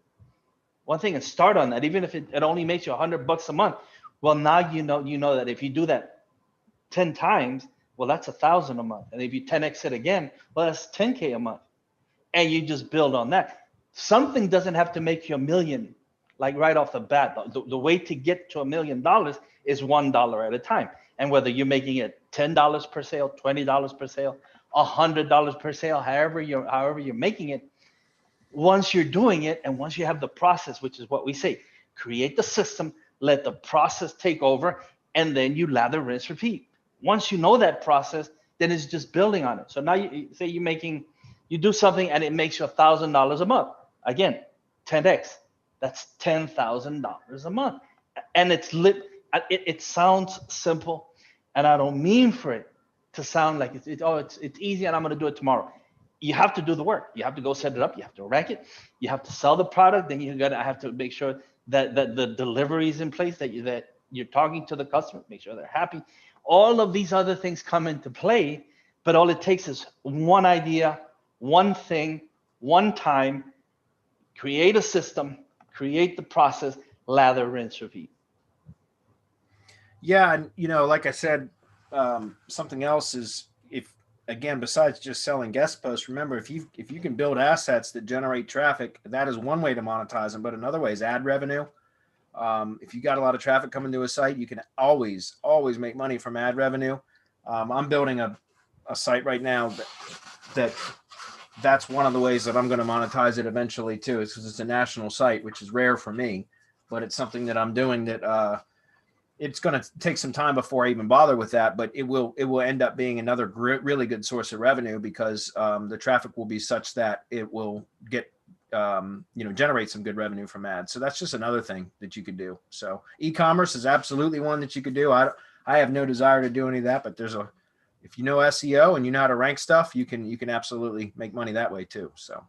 and start on that. Even if it only makes you $100 a month. Well, now you know that if you do that 10 times, well, that's $1,000 a month. And if you 10x it again, well, that's 10K a month. And you just build on that. Something doesn't have to make you $1 million, like right off the bat. The way to get to $1 million is $1 at a time. And whether you're making it $10 per sale, $20 per sale, $100 per sale, however you're making it, once you're doing it, and once you have the process, which is what we say, create the system, let the process take over, and then you lather, rinse, repeat. Once you know that process, then it's just building on it. So now you say you do something and it makes you $1,000 a month. Again, 10x, that's $10,000 a month. And it sounds simple, and I don't mean for it to sound like it's easy and I'm going to do it tomorrow. you have to do the work. You have to go set it up. You have to rank it. You have to sell the product. Then you're gonna have to make sure that the delivery is in place, that you're talking to the customer, make sure they're happy. All of these other things come into play, but all it takes is one idea, one thing, one time, create a system, create the process, lather, rinse, repeat. Yeah, and like I said, something else is, if again, besides just selling guest posts, remember if you can build assets that generate traffic, that is one way to monetize them. But another way is ad revenue. If you got a lot of traffic coming to a site, you can always make money from ad revenue. I'm building a site right now that's one of the ways that I'm going to monetize it eventually too, is because it's a national site, which is rare for me, but it's something that I'm doing that it's going to take some time before I even bother with that, but it will end up being another really good source of revenue, because the traffic will be such that it will get generate some good revenue from ads. So that's just another thing that you could do. So e-commerce is absolutely one that you could do. I have no desire to do any of that, but if you know SEO and you know how to rank stuff, you can absolutely make money that way too. So,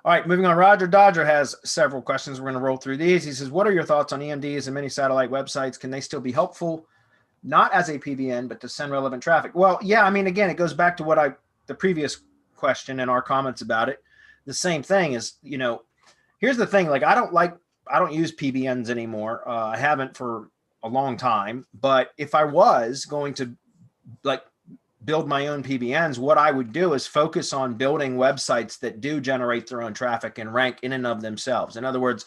all right, moving on. Roger Dodger has several questions. We're going to roll through these. He says, what are your thoughts on EMDs and many satellite websites? Can they still be helpful, not as a PBN, but to send relevant traffic? Well, yeah, I mean, again, it goes back to the previous question and our comments about it. The same thing is, here's the thing. Like, I don't use PBNs anymore. I haven't for a long time, but if I was going to build my own PBNs, what I would do is focus on building websites that do generate their own traffic and rank in and of themselves. In other words,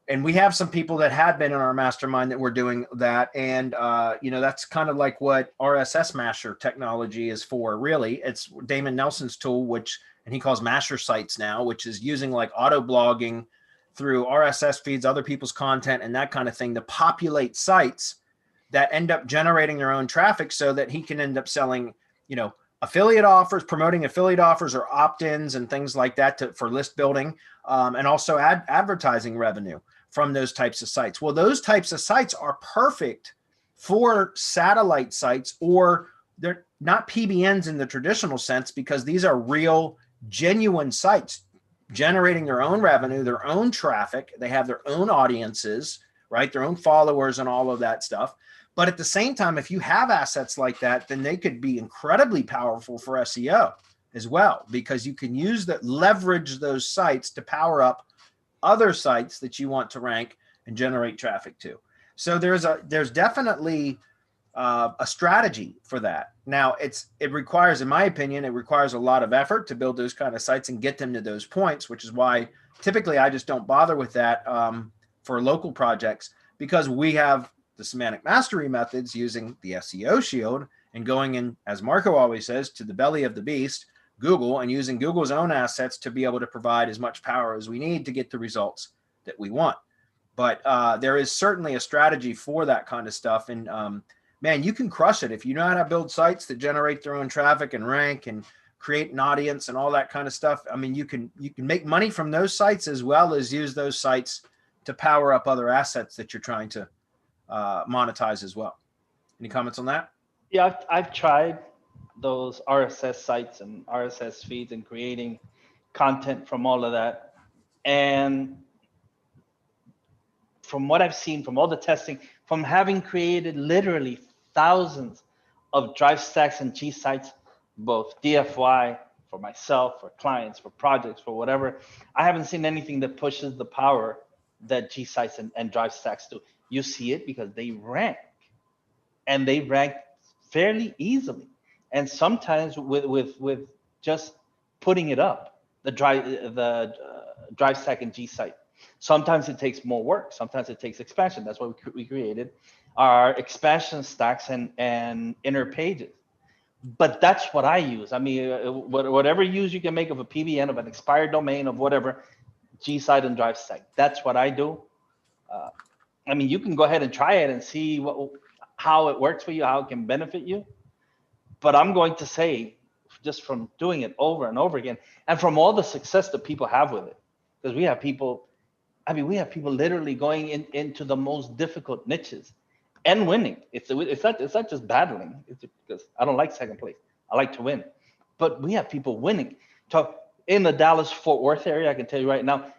and we have some people that had been in our mastermind that were doing that. And, that's kind of like what RSS Masher technology is for, really. It's Damon Nelson's tool, and he calls Masher sites now, which is using like auto blogging through RSS feeds, other people's content and that kind of thing to populate sites that end up generating their own traffic, so that he can end up selling, affiliate offers, promoting affiliate offers or opt-ins and things like that for list building, and also advertising revenue from those types of sites. Well, those types of sites are perfect for satellite sites, or they're not PBNs in the traditional sense, because these are real, genuine sites generating their own revenue, their own traffic. They have their own audiences, right? Their own followers and all of that stuff. But at the same time, if you have assets like that, then they could be incredibly powerful for SEO as well, because you can leverage those sites to power up other sites that you want to rank and generate traffic to. So there's definitely a strategy for that. Now it requires, in my opinion, a lot of effort to build those kind of sites and get them to those points, which is why typically I just don't bother with that for local projects, because we have the semantic mastery methods using the SEO shield and going in, as Marco always says, to the belly of the beast, Google, and using Google's own assets to be able to provide as much power as we need to get the results that we want. But there is certainly a strategy for that kind of stuff. And man, you can crush it if you know how to build sites that generate their own traffic and rank and create an audience and all that kind of stuff. I mean, you can make money from those sites, as well as use those sites to power up other assets that you're trying to monetize as well. Any comments on that? Yeah, I've tried those RSS sites and RSS feeds and creating content from all of that. And from what I've seen, from all the testing, from having created literally thousands of drive stacks and GSites, both DFY for myself, for clients, for projects, for whatever, I haven't seen anything that pushes the power that GSites and drive stacks do. You see it because they rank, and they rank fairly easily. And sometimes with just putting it up, the drive stack and GSite. Sometimes it takes more work. Sometimes it takes expansion. That's why we created our expansion stacks and inner pages. But that's what I use. I mean, whatever use you can make of a PBN, of an expired domain, of whatever, GSite and drive stack. That's what I do. I mean, you can go ahead and try it and see how it works for you, how it can benefit you. But I'm going to say, just from doing it over and over again, and from all the success that people have with it, because we have people literally going into the most difficult niches and winning. It's not just battling. It's because I don't like second place. I like to win. but we have people winning. Talk in the Dallas-Fort Worth area, I can tell you right now,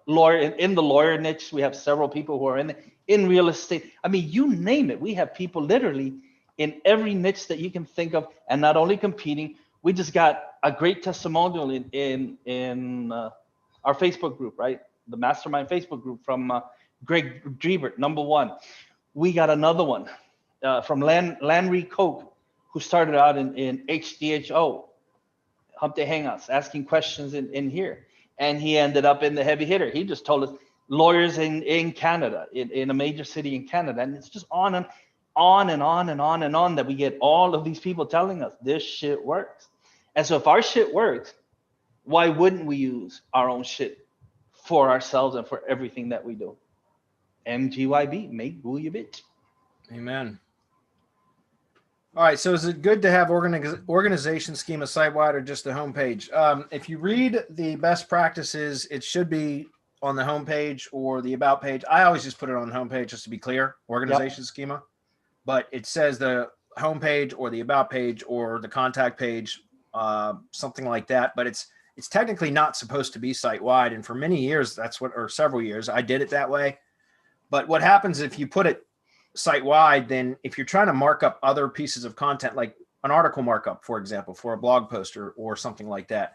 lawyer in the lawyer niche, we have several people who are in real estate. I mean, you name it. We have people literally in every niche that you can think of, and not only competing. We just got a great testimonial in our Facebook group, right? The Mastermind Facebook group from Greg Drebert, #1. We got another one from Landry Koch, who started out in HDHO, Humpday Hangouts, asking questions in here. And he ended up in the heavy hitter. He just told us lawyers in Canada, in a major city in Canada. And it's just on and on and on and on and on that we get all of these people telling us this shit works. And so if our shit works, why wouldn't we use our own shit for ourselves and for everything that we do? MGYB, make Google your bitch. Amen. All right. So is it good to have organization schema site-wide or just the homepage? If you read the best practices, it should be on the homepage or the about page. I always just put it on the homepage just to be clear, organization schema. But it says the homepage or the about page or the contact page, something like that. But it's technically not supposed to be site-wide. And for many years, or several years, I did it that way. But what happens if you put it site-wide, then if you're trying to mark up other pieces of content, like an article markup, for example, for a blog post or something like that,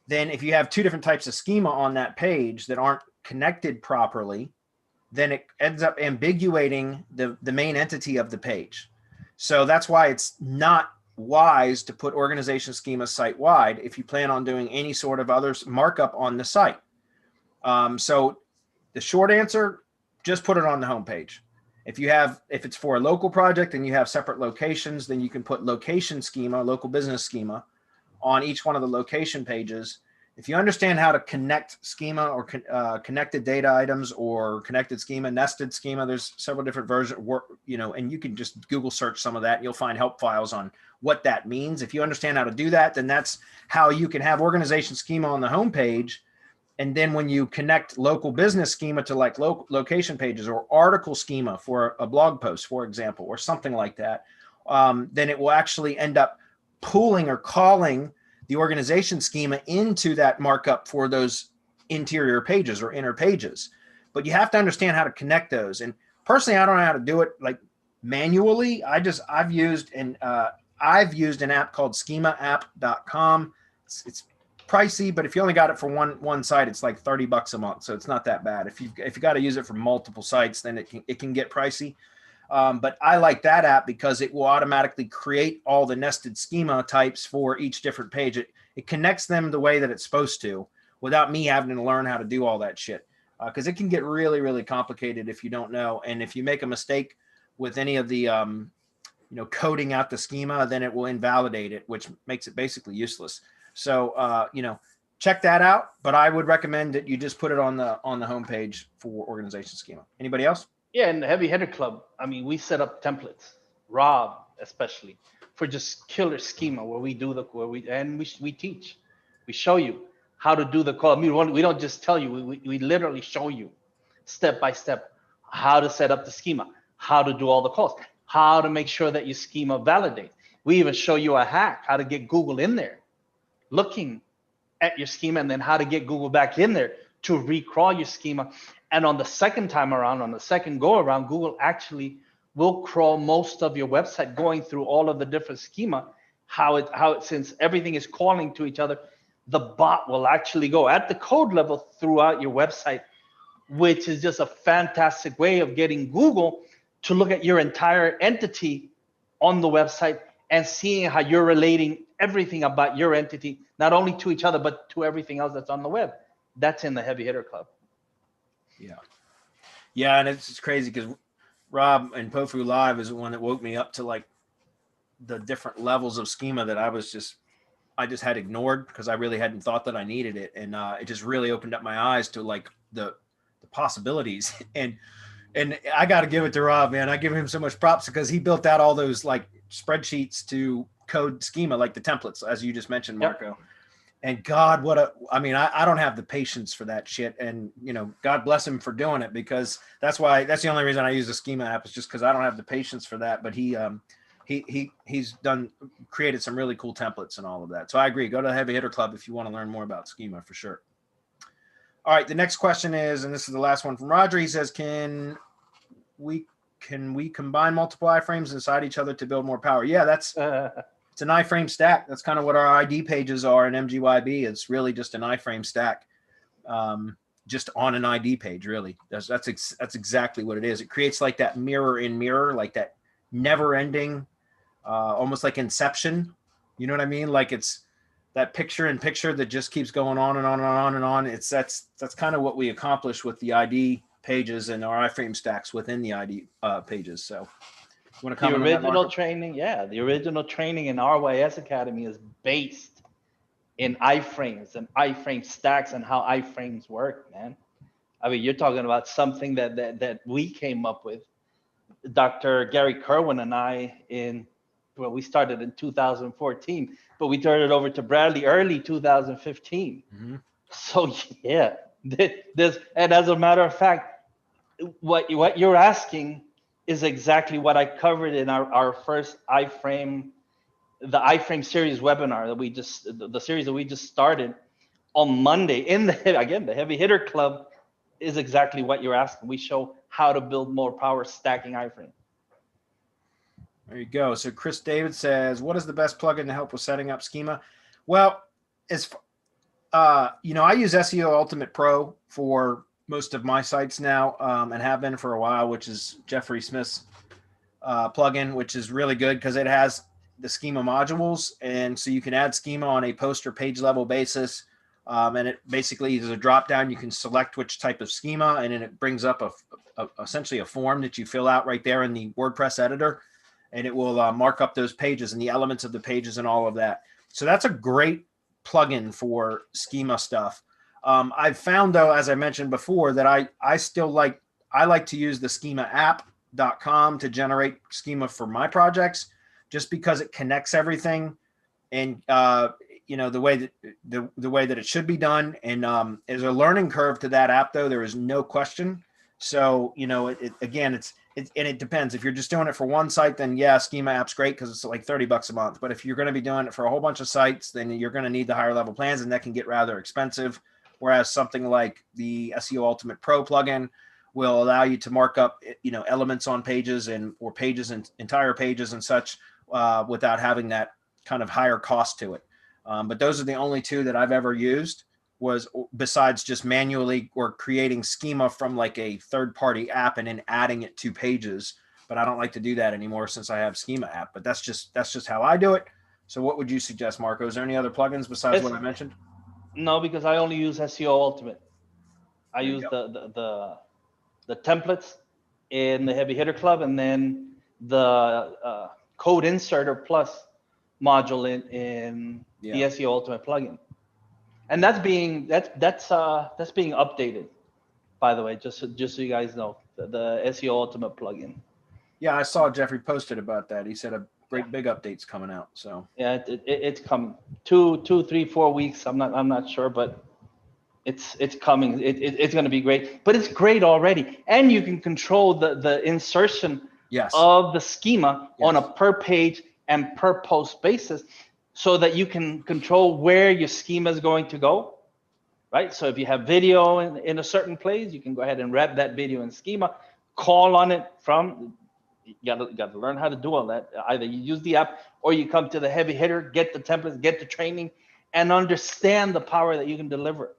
then if you have two different types of schema on that page that aren't connected properly, then it ends up ambiguating the main entity of the page. So that's why it's not wise to put organization schema site-wide if you plan on doing any sort of other markup on the site. So the short answer, just put it on the homepage. If it's for a local project and you have separate locations, then you can put location schema, local business schema on each one of the location pages. If you understand how to connect schema or connected data items or connected schema, nested schema, there's several different versions, and you can just Google search some of that and you'll find help files on what that means. If you understand how to do that, then that's how you can have organization schema on the homepage. And then when you connect local business schema to like location pages or article schema for a blog post, for example, or something like that, then it will actually end up pulling or calling the organization schema into that markup for those interior pages or inner pages. But you have to understand how to connect those. And personally, I don't know how to do it like manually. I've used an app called schemaapp.com. It's pricey, but if you only got it for one site, it's like $30 a month. So it's not that bad. If you got to use it for multiple sites, then it can get pricey. But I like that app because it will automatically create all the nested schema types for each different page. It connects them the way that it's supposed to without me having to learn how to do all that shit. Because it can get really, really complicated if you don't know. And if you make a mistake with any of the, coding out the schema, then it will invalidate it, which makes it basically useless. So, check that out. But I would recommend that you just put it on the homepage for organization schema. Anybody else? Yeah, in the Heavy Hitter Club, I mean, we set up templates, Rob especially, for just killer schema where we do we teach, we show you how to do the call. I mean, we don't just tell you, we literally show you step by step how to set up the schema, how to do all the calls, how to make sure that your schema validates. We even show you a hack, how to get Google in there, looking at your schema, and then how to get Google back in there to recrawl your schema. And on the second time around, on the second go around, Google actually will crawl most of your website, going through all of the different schema, how it since everything is calling to each other, the bot will actually go at the code level throughout your website, which is just a fantastic way of getting Google to look at your entire entity on the website and seeing how you're relating everything about your entity, not only to each other, but to everything else that's on the web. That's in the Heavy Hitter Club. Yeah, and it's crazy because Rob and Pofu Live is the one that woke me up to like the different levels of schema that I just had ignored because I really hadn't thought that I needed it, and it just really opened up my eyes to like the possibilities. And I got to give it to Rob, man. I give him so much props because he built out all those like spreadsheets to code schema, like the templates, as you just mentioned, Marco. Yep. And God, I don't have the patience for that shit. And, God bless him for doing it, because that's the only reason I use the Schema app, is just because I don't have the patience for that. But he he's created some really cool templates and all of that. So I agree. Go to the Heavy Hitter Club if you want to learn more about Schema for sure. All right, the next question is, and this is the last one from Roger. He says, can we combine multiple iframes inside each other to build more power? Yeah, it's an iframe stack. That's kind of what our ID pages are in MGYB. It's really just an iframe stack, just on an ID page. Really, that's exactly what it is. It creates like that mirror in mirror, like that never-ending, almost like Inception. You know what I mean? Like it's that picture in picture that just keeps going on and on and on and on. That's kind of what we accomplish with the ID pages and our iframe stacks within the ID pages. So you want to comment on that, original training, the original training in RYS Academy is based in iframes and iframe stacks and how iframes work, man. I mean, you're talking about something that we came up with, Dr. Gary Kerwin and I, we started in 2014, but we turned it over to Bradley early 2015. Mm-hmm. So yeah, and as a matter of fact, what you're asking is exactly what I covered in our first iframe, the iframe series webinar that the series that we just started on Monday in the Heavy Hitter Club is exactly what you're asking. We show how to build more power stacking iframe. There you go. So Chris David says, what is the best plugin to help with setting up Schema? Well, I use SEO Ultimate Pro for most of my sites now, and have been for a while, which is Jeffrey Smith's plugin, which is really good because it has the Schema modules. And so you can add Schema on a post or page level basis. And it basically is a drop down. You can select which type of Schema, and then it brings up essentially a form that you fill out right there in the WordPress editor. And it will mark up those pages and the elements of the pages and all of that. So that's a great plugin for Schema stuff. I've found, though, as I mentioned before, that I like to use the schemaapp.com to generate Schema for my projects, just because it connects everything and the way that it should be done. And there's a learning curve to that app, though. There is no question. So it depends. If you're just doing it for one site, then yeah, Schema app's great because it's like $30 a month. But if you're going to be doing it for a whole bunch of sites, then you're going to need the higher level plans, and that can get rather expensive. Whereas something like the SEO Ultimate Pro plugin will allow you to mark up, elements on pages or pages and entire pages and such, without having that kind of higher cost to it. But those are the only two that I've ever used, besides just manually or creating Schema from like a third-party app and then adding it to pages. But I don't like to do that anymore since I have Schema app. But that's just how I do it. So what would you suggest, Marco? Is there any other plugins besides what I mentioned? No, because I only use SEO Ultimate. I use the templates in the Heavy Hitter Club, and then the Code Inserter Plus module in the SEO Ultimate plugin. And that's being updated, by the way, just so you guys know, the SEO Ultimate plugin. Yeah, I saw Jeffrey posted about that. He said a great big update's coming out. So yeah, it's coming. 2, 3, 4 weeks. I'm not sure, but it's coming. It's going to be great. But it's great already, and you can control the insertion of the Schema on a per page and per post basis, so that you can control where your Schema is going to go, right? So if you have video in a certain place, you can go ahead and wrap that video in Schema, call on it from. You got to learn how to do all that. Either you use the app or you come to the Heavy Hitter, get the templates, get the training, and understand the power that you can deliver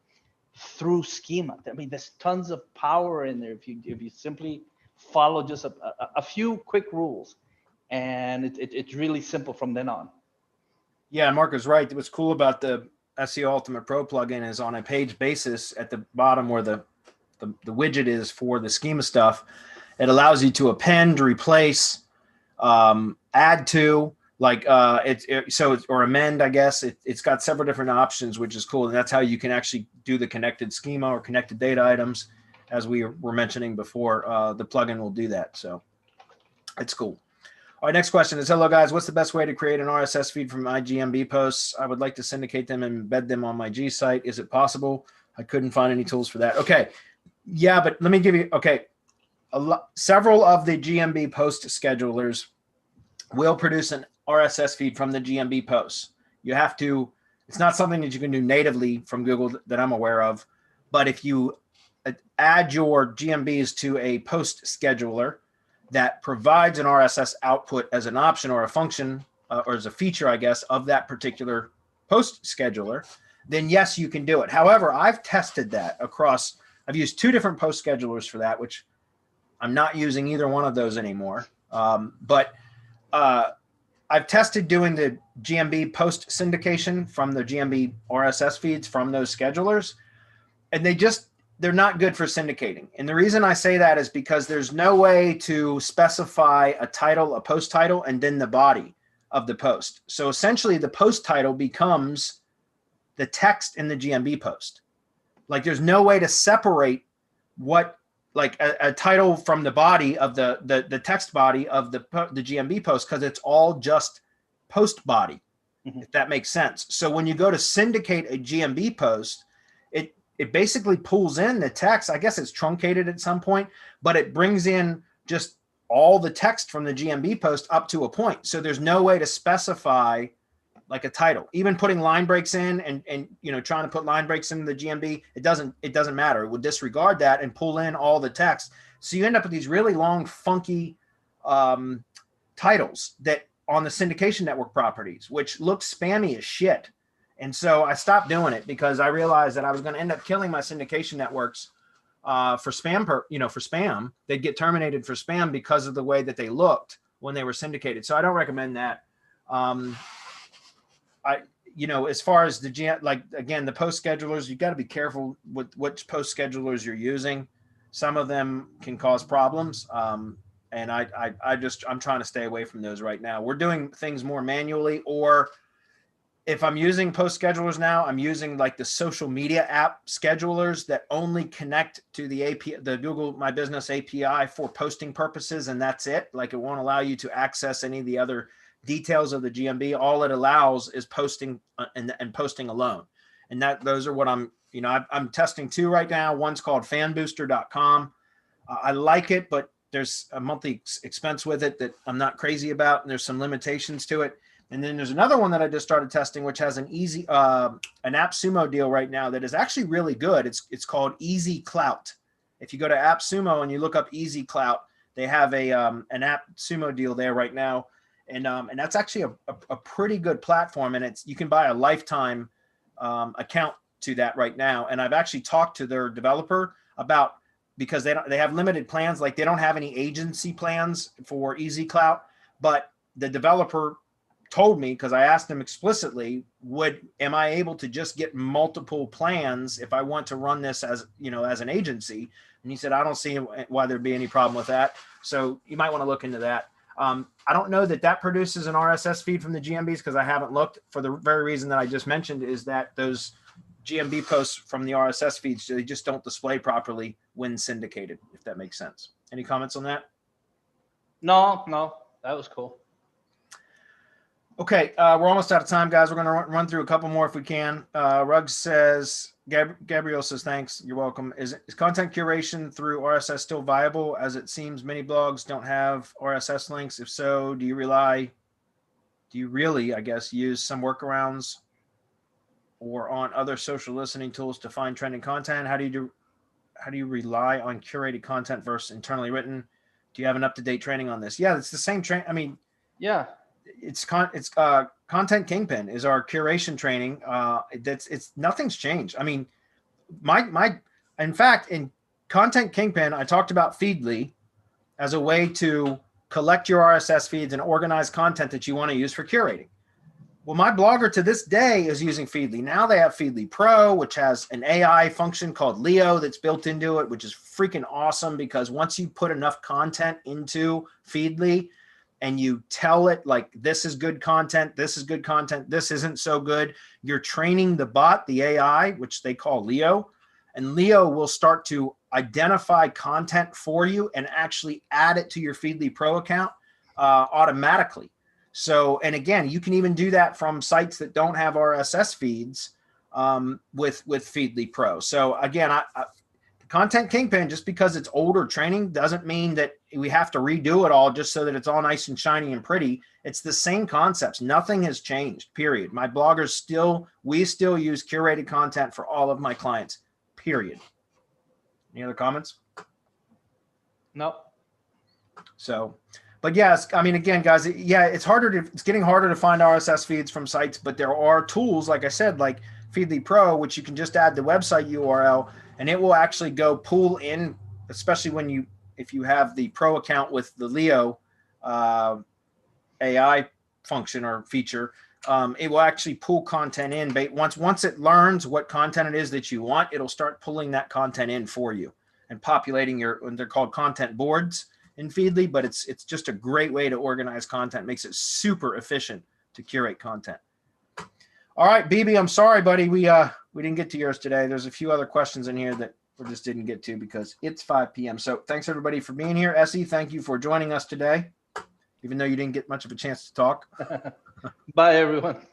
through Schema. I mean, there's tons of power in there if you simply follow just a few quick rules, and it's really simple from then on. Yeah, Marco's right. What's cool about the SEO Ultimate Pro plugin is on a page basis at the bottom where the widget is for the Schema stuff. It allows you to append, replace, add to, or amend, I guess. It's got several different options, which is cool. And that's how you can actually do the connected Schema or connected data items. As we were mentioning before, the plugin will do that. So it's cool. All right, next question is, hello guys, what's the best way to create an RSS feed from my GMB posts? I would like to syndicate them and embed them on my GSite. Is it possible? I couldn't find any tools for that. Okay. Yeah, but let me give you, several of the GMB post schedulers will produce an RSS feed from the GMB posts. You have to, it's not something that you can do natively from Google that I'm aware of, but if you add your GMBs to a post scheduler that provides an RSS output as an option or a function or as a feature, I guess, of that particular post scheduler, then yes, you can do it. However, I've tested that across, I've used 2 different post schedulers for that, which I'm not using either one of those anymore. But I've tested doing the GMB post syndication from the GMB RSS feeds from those schedulers, and they're not good for syndicating. And the reason I say that is because there's no way to specify a title, a post title, and then the body of the post. So essentially the post title becomes the text in the GMB post. Like there's no way to separate what, like a title from the body of the text body of the GMB post, because it's all just post body, if that makes sense. So when you go to syndicate a GMB post, it basically pulls in the text. I guess it's truncated at some point, but it brings in just all the text from the GMB post up to a point. So there's no way to specify like a title. Even putting line breaks in and trying to put line breaks into the GMB, it doesn't matter. It would disregard that and pull in all the text. So you end up with these really long, funky titles that on the syndication network properties, which look spammy as shit. And so I stopped doing it because I realized that I was going to end up killing my syndication networks for spam. For spam, they'd get terminated for spam because of the way that they looked when they were syndicated. So I don't recommend that. As far as the post schedulers, you got to be careful with which post schedulers you're using. Some of them can cause problems. And I'm trying to stay away from those right now. We're doing things more manually, or if I'm using post schedulers now, I'm using like the social media app schedulers that only connect to the API, the Google My Business API for posting purposes. And that's it. Like it won't allow you to access any of the other details of the GMB. All it allows is posting and posting alone. And those are what I'm testing 2 right now. One's called fanbooster.com. I like it, but there's a monthly expense with it that I'm not crazy about. And there's some limitations to it. And then there's another one that I just started testing, which has an AppSumo deal right now that is actually really good. It's called Easy Clout. If you go to AppSumo and you look up Easy Clout, they have an AppSumo deal there right now. And that's actually a pretty good platform. And you can buy a lifetime account to that right now. And I've actually talked to their developer about, because they have limited plans. Like they don't have any agency plans for Easy Clout, but the developer told me, because I asked him explicitly, am I able to just get multiple plans if I want to run this as an agency? And he said, I don't see why there'd be any problem with that. So you might want to look into that. I don't know that produces an RSS feed from the GMBs, because I haven't looked, for the very reason that I just mentioned, is that those GMB posts from the RSS feeds, they just don't display properly when syndicated, if that makes sense. Any comments on that? No, that was cool. Okay, we're almost out of time, guys. We're going to run through a couple more if we can. Ruggs says, Gabriel says, thanks. You're welcome. Is content curation through RSS still viable, as it seems many blogs don't have RSS links? If so, do you really, I guess, use some workarounds or on other social listening tools to find trending content? How do you rely on curated content versus internally written? Do you have an up-to-date training on this? Yeah, it's the same train. I mean, yeah. It's Content Kingpin is our curation training. It's nothing's changed. I mean, in fact, in Content Kingpin, I talked about Feedly as a way to collect your RSS feeds and organize content that you want to use for curating. Well, my blogger to this day is using Feedly. Now they have Feedly Pro, which has an AI function called Leo that's built into it, which is freaking awesome, because once you put enough content into Feedly, and you tell it like, this is good content, this is good content, this isn't so good, you're training the bot, the AI, which they call Leo, and Leo will start to identify content for you and actually add it to your Feedly Pro account automatically. So, and again, you can even do that from sites that don't have RSS feeds with Feedly Pro. So again, Content Kingpin, just because it's older training doesn't mean that we have to redo it all just so that it's all nice and shiny and pretty. It's the same concepts. Nothing has changed, period. My bloggers we still use curated content for all of my clients, period. Any other comments? No. So, but yes, I mean, again, guys, yeah, it's getting harder to find RSS feeds from sites, but there are tools, like I said, like Feedly Pro, which you can just add the website URL and it will actually go pull in, especially if you have the pro account with the Leo AI function or feature, it will actually pull content in. Once it learns what content it is that you want, it'll start pulling that content in for you and populating they're called content boards in Feedly, but it's just a great way to organize content. Makes it super efficient to curate content. All right, BB, I'm sorry, buddy. We didn't get to yours today. There's a few other questions in here that we just didn't get to because it's 5 p.m. So thanks everybody for being here. Essie, thank you for joining us today, even though you didn't get much of a chance to talk. Bye, everyone.